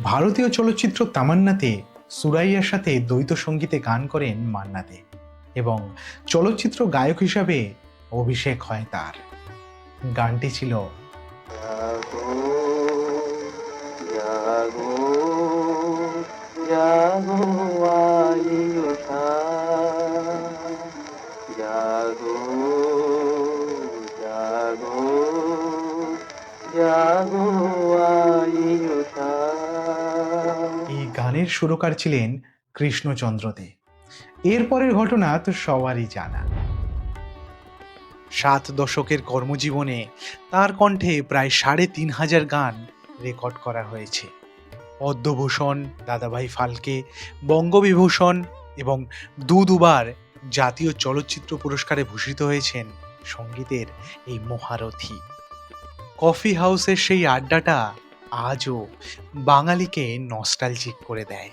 ভারতীয় চলচ্চিত্র তামান্নাতে সুরাইয়ার সাথে দ্বৈত সঙ্গীতে গান করেন মান্না দে এবং চলচ্চিত্র গায়ক হিসাবে অভিষেক হয় তার। গানটি ছিল জাগো জাগো জাগো আলি ওঠা জাগো জাগো জাগো আলি ওঠা। এই গানের সুরকার ছিলেন কৃষ্ণচন্দ্র দে। এরপরের ঘটনা তো সবারই জানা। 7 দশকের কর্মজীবনে তার কণ্ঠে প্রায় ৩,৫০০ গান রেকর্ড করা হয়েছে। পদ্মভূষণ, দাদাভাই ফালকে, বঙ্গবিভূষণ এবং দুবার জাতীয় চলচ্চিত্র পুরস্কারে ভূষিত হয়েছেন সঙ্গীতের এই মহারথী। কফি হাউসের সেই আড্ডাটা আজও বাঙালিকে নস্টালজিক করে দেয়।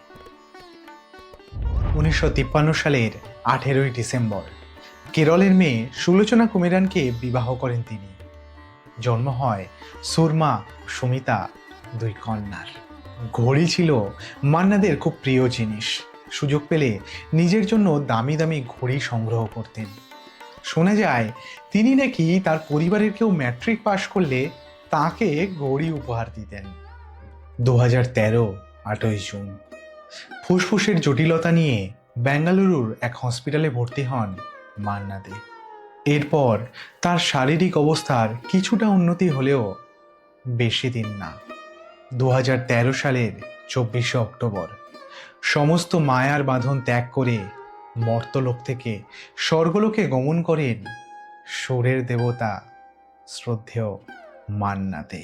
1953 সালের 18ই ডিসেম্বর কেরলের মেয়ে সুলোচনা কুমেরানকে বিবাহ করেন তিনি। জন্ম হয় সুরমা, সুমিতা, 2 কন্যার। ঘড়ি ছিল মান্নাদের খুব প্রিয় জিনিস। সুযোগ পেলে নিজের জন্য দামি দামি ঘড়ি সংগ্রহ করতেন। শোনা যায় তিনি নাকি তার পরিবারের কেউ ম্যাট্রিক পাশ করলে তাকে ঘড়ি উপহার দিতেন। 2013 8ই জুন ফুসফুসের জটিলতা নিয়ে বেঙ্গালুরুর এক হসপিটালে ভর্তি হন মান্না দে। এরপর তার শারীরিক অবস্থার কিছুটা উন্নতি হলেও বেশি দিন না। 2013 সালের 24শে অক্টোবর সমস্ত মায়ার বাঁধন ত্যাগ করে মর্তলোক থেকে স্বর্গলোকে গমন করেন সুরের দেবতা শ্রদ্ধেয় মান্না দে।